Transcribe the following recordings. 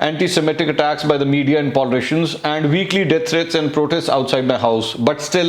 anti-Semitic attacks by the media and politicians and weekly death threats and protests outside my house, but still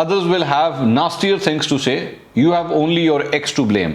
others will have nastier things to say, you have only your ex to blame।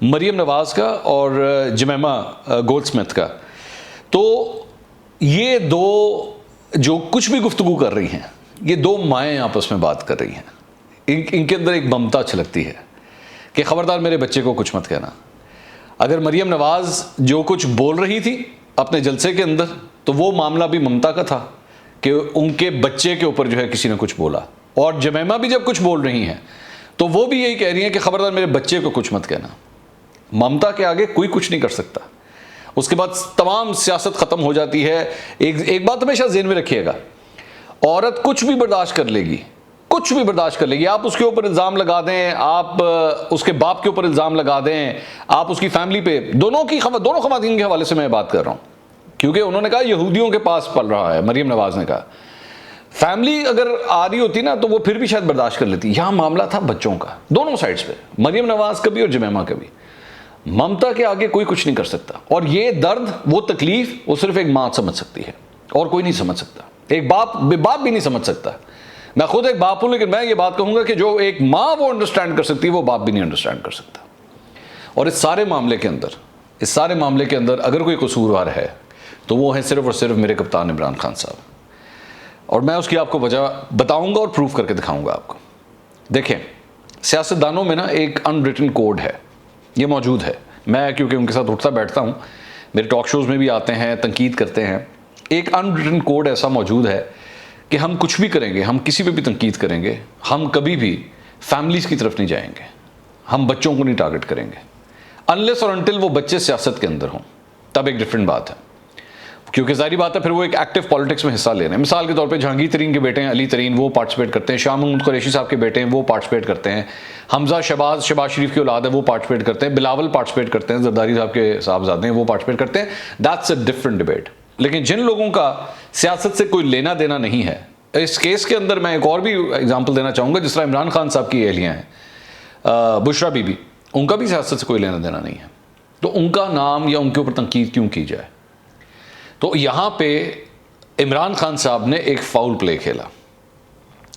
Maryam Nawaz کا اور جمیمہ gold Smith کا. تو یہ دو جو کچھ بھی گفتگو کر رہی ہیں, یہ دو مائیں آپس میں بات کر رہی ہیں. ان کے اندر ایک ممتا چھلکتی ہے کہ خبردار میرے بچے کو کچھ مت کہنا. اگر مریم نواز جو کچھ بول رہی تھی اپنے جلسے کے اندر, تو وہ معاملہ بھی ممتا کا تھا کہ ان کے بچے کے اوپر جو ہے کسی نے کچھ بولا. اور جمیمہ بھی جب کچھ بول رہی ہیں تو وہ بھی یہی کہہ رہی ہیں کہ خبردار میرے بچے کو کچھ مت کہنا. ممتا کے آگے کوئی کچھ نہیں کر سکتا. اس کے بعد تمام سیاست ختم ہو جاتی ہے. ایک بات ہمیشہ ذہن میں رکھیے گا, عورت کچھ بھی برداشت کر لے گی, کچھ بھی برداشت کر لے گی. آپ اس کے اوپر الزام لگا دیں, آپ اس کے باپ کے اوپر الزام لگا دیں, آپ اس کی فیملی پہ, دونوں خواتین کے حوالے سے میں بات کر رہا ہوں, کیونکہ انہوں نے کہا یہودیوں کے پاس پل رہا ہے. مریم نواز نے کہا فیملی اگر آ رہی ہوتی نا تو وہ پھر بھی شاید برداشت کر لیتی. یہاں معاملہ تھا بچوں کا, دونوں سائڈز پہ, مریم نواز کا بھی اور جمیمہ کا بھی. ممتا کے آگے کوئی کچھ نہیں کر سکتا. اور یہ درد, وہ تکلیف, وہ صرف ایک ماں سمجھ سکتی ہے اور کوئی نہیں سمجھ سکتا. ایک باپ بھی نہیں سمجھ سکتا. میں خود ایک باپ ہوں, لیکن میں یہ بات کہوں گا کہ جو ایک ماں وہ انڈرسٹینڈ کر سکتی ہے وہ باپ بھی نہیں انڈرسٹینڈ کر سکتا. اور اس سارے معاملے کے اندر اگر کوئی قصوروار ہے تو وہ ہیں صرف اور صرف میرے کپتان عمران خان صاحب. اور میں اس کی آپ کو وجہ بتاؤں گا اور پروف کر کے دکھاؤں گا آپ کو. دیکھیں, سیاستدانوں میں نا ایک ان ریٹن کوڈ ہے, یہ موجود ہے. میں کیونکہ ان کے ساتھ اٹھتا بیٹھتا ہوں, میرے ٹاک شوز میں بھی آتے ہیں, تنقید کرتے ہیں. ایک ان ریٹن کوڈ ایسا موجود ہے کہ ہم کچھ بھی کریں گے, ہم کسی پہ بھی تنقید کریں گے, ہم کبھی بھی فیملیز کی طرف نہیں جائیں گے, ہم بچوں کو نہیں ٹارگٹ کریں گے انلیس اور انٹل وہ بچے سیاست کے اندر ہوں. تب ایک ڈفرینٹ بات ہے, کیونکہ ظاہری بات ہے پھر وہ ایک ایکٹیو پالیٹکس میں حصہ لے رہے ہیں. مثال کے طور پہ جہانگیر ترین کے بیٹے ہیں علی ترین, وہ پارٹیسپیٹ کرتے ہیں. شاہ محمود قریشی صاحب کے بیٹے ہیں, وہ پارٹیسپیٹ کرتے ہیں. حمزہ شہباز شریف کی اولاد ہے, وہ پارٹیسپیٹ کرتے ہیں. بلاول پارٹیسپیٹ کرتے ہیں, زرداری صاحب کے صاحبزادے ہیں, وہ پارٹیسپیٹ کرتے ہیں. That's a different debate. لیکن جن لوگوں کا سیاست سے کوئی لینا دینا نہیں ہے, اس کیس کے اندر میں ایک اور بھی اگزامپل دینا چاہوں گا. جس طرح عمران خان صاحب کی اہلیہ ہیں بشرا بی بی, ان کا بھی سیاست سے کوئی لینا دینا نہیں ہے, تو ان کا نام یا ان کے اوپر تنقید کیوں کی جائے؟ تو یہاں پہ عمران خان صاحب نے ایک فاؤل پلے کھیلا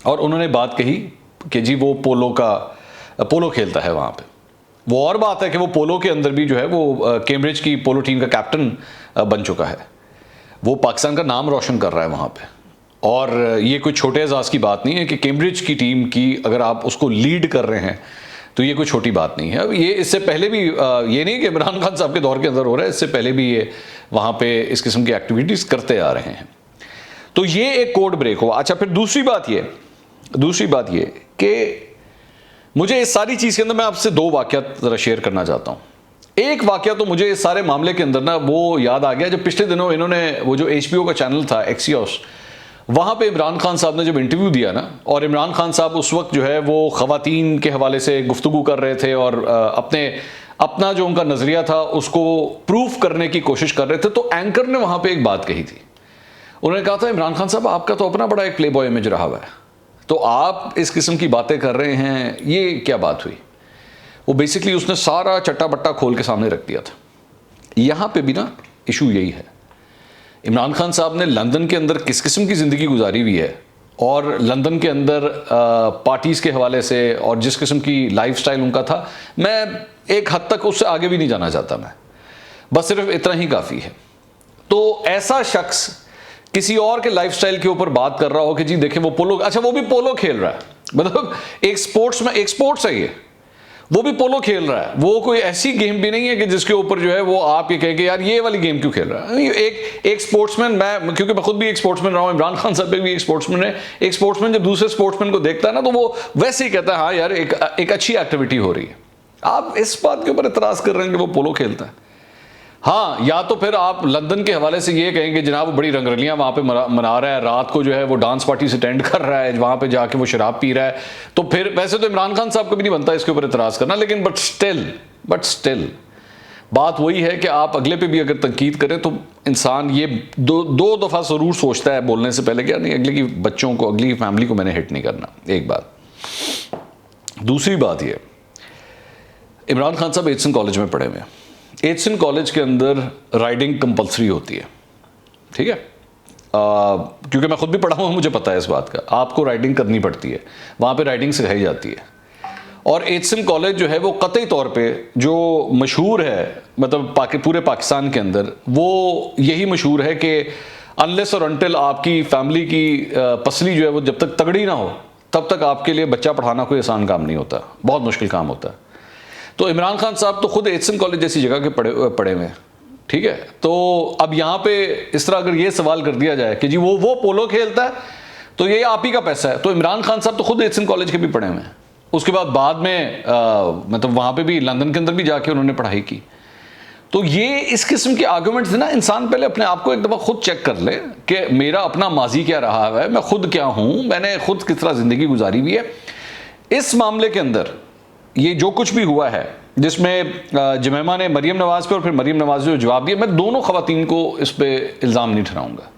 اور انہوں نے بات کہی کہ جی وہ پولو کھیلتا ہے وہاں پہ. وہ اور بات ہے کہ وہ پولو کے اندر بھی جو ہے وہ کیمبرج کی پولو ٹیم کا کیپٹن بن چکا ہے, وہ پاکستان کا نام روشن کر رہا ہے وہاں پہ. اور یہ کوئی چھوٹے اعزاز کی بات نہیں ہے کہ کیمبرج کی ٹیم کی اگر آپ اس کو لیڈ کر رہے ہیں تو یہ کوئی چھوٹی بات نہیں ہے. یہ اس سے پہلے بھی یہ نہیں کہ عمران خان صاحب کے دور کے اندر ہو رہا ہے, اس سے پہلے بھی یہ وہاں پہ اس قسم کی ایکٹیویٹیز کرتے آ رہے ہیں. تو یہ ایک کوڈ بریک ہوا. اچھا, پھر دوسری بات یہ کہ مجھے اس ساری چیز کے اندر میں آپ سے دو واقعات ذرا شیئر کرنا چاہتا ہوں. ایک واقعہ تو مجھے اس سارے معاملے کے اندر نا وہ یاد آ گیا جب پچھلے دنوں انہوں نے وہ جو HBO کا چینل تھا ایکسیوس, وہاں پہ عمران خان صاحب نے جب انٹرویو دیا نا, اور عمران خان صاحب اس وقت جو ہے وہ خواتین کے حوالے سے گفتگو کر رہے تھے اور اپنا جو ان کا نظریہ تھا اس کو پروف کرنے کی کوشش کر رہے تھے. تو اینکر نے وہاں پہ ایک بات کہی تھی. انہوں نے کہا تھا عمران خان صاحب آپ کا تو اپنا بڑا ایک پلے بوائے امیج رہا ہوا ہے, تو آپ اس قسم کی باتیں کر رہے ہیں, یہ کیا بات ہوئی؟ وہ بیسکلی اس نے سارا چٹا بٹا کھول کے سامنے رکھ دیا تھا. یہاں پہ بھی نا ایشو یہی ہے, عمران خان صاحب نے لندن کے اندر کس قسم کی زندگی گزاری ہوئی ہے, اور لندن کے اندر پارٹیز کے حوالے سے اور جس قسم کی لائف سٹائل ان کا تھا, میں ایک حد تک اس سے آگے بھی نہیں جانا چاہتا. میں بس صرف اتنا ہی کافی ہے. تو ایسا شخص کسی اور کے لائف سٹائل کے اوپر بات کر رہا ہو کہ جی دیکھیں وہ پولو, اچھا وہ بھی پولو کھیل رہا ہے, مطلب ایک سپورٹس ہے, یہ وہ بھی پولو کھیل رہا ہے. وہ کوئی ایسی گیم بھی نہیں ہے کہ جس کے اوپر جو ہے وہ آپ یہ کہیں کہ یار یہ والی گیم کیوں کھیل رہا ہے. ایک سپورٹس مین, میں کیونکہ میں خود بھی ایک سپورٹس مین رہا ہوں, عمران خان صاحب بھی ایک سپورٹس مین ہے. ایک سپورٹس مین جب دوسرے سپورٹس مین کو دیکھتا ہے نا تو وہ ویسے ہی کہتا ہے ہاں یار ایک اچھی ایکٹیویٹی ہو رہی ہے. آپ اس بات کے اوپر اعتراض کر رہے ہیں کہ وہ پولو کھیلتا ہے. ہاں, یا تو پھر آپ لندن کے حوالے سے یہ کہیں کہ جناب وہ بڑی رنگرلیاں وہاں پہ منا رہا ہے, رات کو جو ہے وہ ڈانس پارٹیز اٹینڈ کر رہا ہے, وہاں پہ جا کے وہ شراب پی رہا ہے. تو پھر ویسے تو عمران خان صاحب کو بھی نہیں بنتا اس کے اوپر اعتراض کرنا, لیکن بٹ سٹل بات وہی ہے کہ آپ اگلے پہ بھی اگر تنقید کریں تو انسان یہ دو دفعہ ضرور سوچتا ہے بولنے سے پہلے کہ نہیں اگلے کی بچوں کو, اگلی فیملی کو میں نے ہٹ نہیں کرنا. ایک بات. دوسری بات یہ, عمران خان صاحب ایچسن کالج میں پڑھے ہوئے ہیں. ایچسن کالج کے اندر رائڈنگ کمپلسری ہوتی ہے, ٹھیک ہے, کیونکہ میں خود بھی پڑھا ہوں, مجھے پتا ہے اس بات کا. آپ کو رائڈنگ کرنی پڑتی ہے, وہاں پہ رائڈنگ سکھائی جاتی ہے. اور ایچسن کالج جو ہے وہ قطعی طور پہ جو مشہور ہے مطلب پورے پاکستان کے اندر، وہ یہی مشہور ہے کہ انلیس اور انٹل آپ کی فیملی کی پسلی جو ہے وہ جب تک تگڑی نہ ہو تب تک آپ کے لیے بچہ پڑھانا کوئی آسان کام نہیں ہوتا، بہت مشکل کام ہوتا ہے. تو عمران خان صاحب تو خود ایچسن کالج جیسی جگہ کے پڑھے ہوئے ہیں، ٹھیک ہے. تو اب یہاں پہ اس طرح اگر یہ سوال کر دیا جائے کہ جی وہ پولو کھیلتا ہے تو یہ آپ ہی کا پیسہ ہے، تو عمران خان صاحب تو خود ایچسن کالج کے بھی پڑھے ہوئے ہیں. اس کے بعد میں مطلب وہاں پہ بھی لندن کے اندر بھی جا کے انہوں نے پڑھائی کی. تو یہ اس قسم کے آرگومنٹس نا، انسان پہلے اپنے آپ کو ایک دفعہ خود چیک کر لے کہ میرا اپنا ماضی کیا رہا ہے، میں خود کیا ہوں، میں نے خود کس طرح زندگی گزاری ہوئی ہے. اس معاملے کے اندر یہ جو کچھ بھی ہوا ہے جس میں جمیمہ نے مریم نواز پہ اور پھر مریم نواز نے جواب دیا، میں دونوں خواتین کو اس پہ الزام نہیں ٹھہراؤں گا.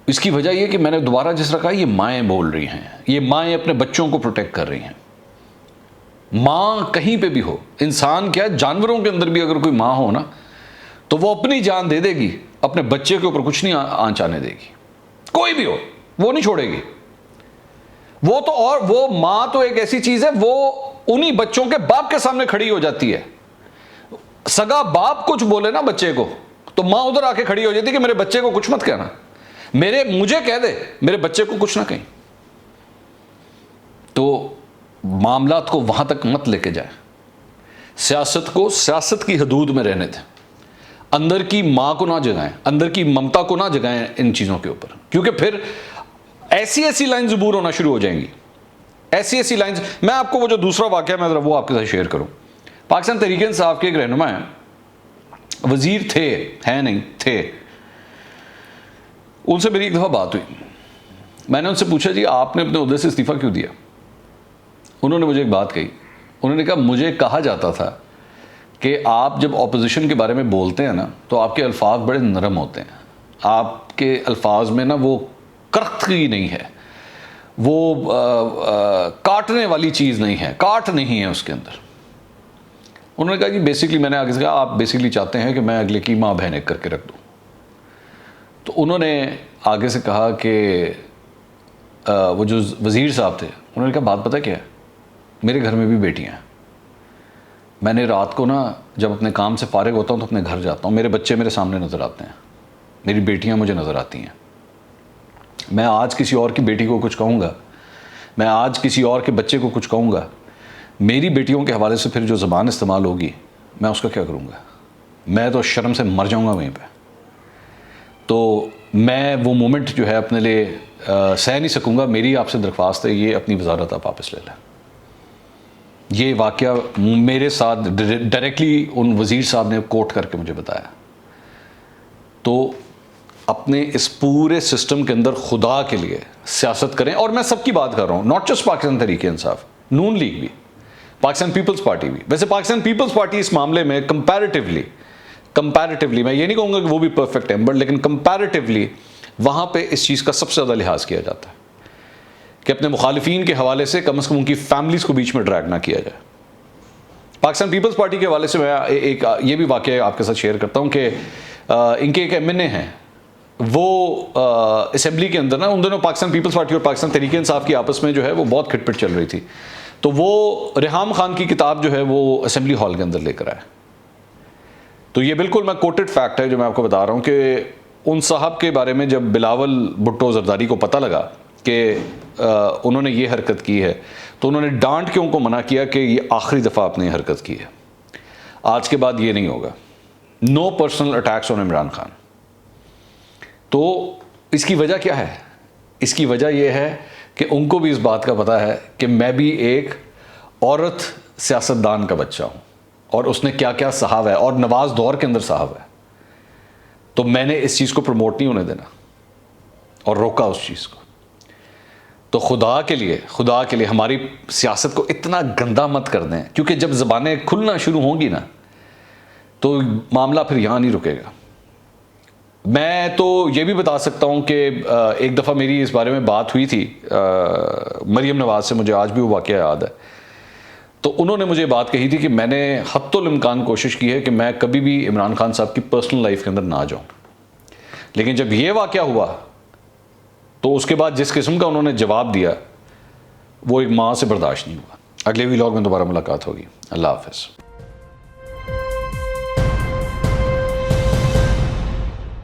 اس کی وجہ یہ کہ میں نے دوبارہ جس طرح کہا، یہ مائیں بول رہی ہیں، یہ مائیں اپنے بچوں کو پروٹیکٹ کر رہی ہیں. ماں کہیں پہ بھی ہو، انسان کیا جانوروں کے اندر بھی اگر کوئی ماں ہو نا تو وہ اپنی جان دے دے گی، اپنے بچے کے اوپر کچھ نہیں آنچ آنے دے گی. کوئی بھی ہو وہ نہیں چھوڑے گی. وہ تو اور وہ ماں تو ایک ایسی چیز ہے، وہ انہی بچوں کے باپ کے سامنے کھڑی ہو جاتی ہے. سگا باپ کچھ بولے نا بچے کو تو ماں ادھر آ کے کھڑی ہو جاتی ہے کہ میرے بچے کو کچھ مت کہنا، مجھے کہہ دے، میرے بچے کو کچھ نہ کہیں. تو معاملات کو وہاں تک مت لے کے جائیں. سیاست کو سیاست کی حدود میں رہنے دیں. اندر کی ماں کو نہ جگائیں، اندر کی ممتا کو نہ جگائیں ان چیزوں کے اوپر، کیونکہ پھر ایسی لائنز عبور ہونا شروع ہو جائیں گی. ایسی لائنز. میں آپ کو وہ جو دوسرا واقعہ میں ذرا وہ آپ کے ساتھ شیئر کروں. پاکستان تحریک انصاف کے ایک رہنما ہیں، وزیر تھے، ہیں نہیں تھے. ان سے میری ایک دفعہ بات ہوئی. میں نے ان سے پوچھا جی آپ نے اپنے عہدے سے استعفیٰ کیوں دیا؟ انہوں نے مجھے ایک بات کہی. انہوں نے کہا مجھے کہا جاتا تھا کہ آپ جب اپوزیشن کے بارے میں بولتے ہیں نا تو آپ کے الفاظ بڑے نرم ہوتے ہیں، آپ کے الفاظ میں نا وہ کرختگی نہیں ہے، وہ کاٹنے والی چیز نہیں ہے، کاٹ نہیں ہے اس کے اندر. انہوں نے کہا جی بیسکلی، میں نے آگے سے کہا آپ بیسکلی چاہتے ہیں کہ میں اگلے کی ماں بہن ایک کر کے رکھ دوں. تو انہوں نے آگے سے کہا کہ وہ جو وزیر صاحب تھے انہوں نے کہا بات پتہ کیا ہے، میرے گھر میں بھی بیٹیاں ہیں. میں نے رات کو نا جب اپنے کام سے فارغ ہوتا ہوں تو اپنے گھر جاتا ہوں، میرے بچے میرے سامنے نظر آتے ہیں، میری بیٹیاں مجھے نظر آتی ہیں. میں آج کسی اور کی بیٹی کو کچھ کہوں گا، میں آج کسی اور کے بچے کو کچھ کہوں گا، میری بیٹیوں کے حوالے سے پھر جو زبان استعمال ہوگی میں اس کا کیا کروں گا؟ میں تو شرم سے مر جاؤں گا وہیں پہ. تو میں وہ مومنٹ جو ہے اپنے لیے سہ نہیں سکوں گا. میری آپ سے درخواست ہے یہ اپنی وزارت آپ واپس لے لیں. یہ واقعہ میرے ساتھ ڈائریکٹلی ان وزیر صاحب نے کوٹ کر کے مجھے بتایا. تو اپنے اس پورے سسٹم کے اندر خدا کے لیے سیاست کریں. اور میں سب کی بات کر رہا ہوں، not just Pakistan Tehreek Insaf, known league بھی، پاکستان پیپلز پارٹی بھی. ویسے پاکستان پیپلز پارٹی اس معاملے میں کمپیریٹیولی میں یہ نہیں کہوں گا کہ وہ بھی پرفیکٹ ہے، بٹ لیکن کمپیریٹیولی وہاں پہ اس چیز کا سب سے زیادہ لحاظ کیا جاتا ہے کہ اپنے مخالفین کے حوالے سے کم از کم ان کی فیملیز کو بیچ میں ڈریگ نہ کیا جائے. پاکستان پیپلز پارٹی کے حوالے سے میں ایک یہ بھی واقعہ آپ کے ساتھ شیئر کرتا ہوں کہ ان کے ایک MNA ہیں، وہ اسمبلی کے اندر نا ان دونوں پاکستان پیپلز پارٹی اور پاکستان تحریک انصاف کی آپس میں جو ہے وہ بہت کھٹ پٹ چل رہی تھی. تو وہ ریحام خان کی کتاب جو ہے وہ اسمبلی ہال کے اندر لے کر آئے. تو یہ بالکل میں کوٹڈ فیکٹ ہے جو میں آپ کو بتا رہا ہوں کہ ان صاحب کے بارے میں جب بلاول بھٹو زرداری کو پتہ لگا کہ انہوں نے یہ حرکت کی ہے تو انہوں نے ڈانٹ کے ان کو منع کیا کہ یہ آخری دفعہ آپ نے یہ حرکت کی ہے، آج کے بعد یہ نہیں ہوگا. نو پرسنل اٹیکس آن عمران خان. تو اس کی وجہ کیا ہے؟ اس کی وجہ یہ ہے کہ ان کو بھی اس بات کا پتہ ہے کہ میں بھی ایک عورت سیاستدان کا بچہ ہوں اور اس نے کیا کیا سہا ہے اور نواز دور کے اندر سہا ہے. تو میں نے اس چیز کو پروموٹ نہیں ہونے دینا اور روکا اس چیز کو. تو خدا کے لیے ہماری سیاست کو اتنا گندا مت کر دیں، کیونکہ جب زبانیں کھلنا شروع ہوں گی نا تو معاملہ پھر یہاں نہیں رکے گا. میں تو یہ بھی بتا سکتا ہوں کہ ایک دفعہ میری اس بارے میں بات ہوئی تھی مریم نواز سے، مجھے آج بھی وہ واقعہ یاد ہے. تو انہوں نے مجھے بات کہی تھی کہ میں نے حتی الامکان کوشش کی ہے کہ میں کبھی بھی عمران خان صاحب کی پرسنل لائف کے اندر نہ جاؤں، لیکن جب یہ واقعہ ہوا تو اس کے بعد جس قسم کا انہوں نے جواب دیا وہ ایک ماں سے برداشت نہیں ہوا. اگلے ولاگ میں دوبارہ ملاقات ہوگی. اللہ حافظ.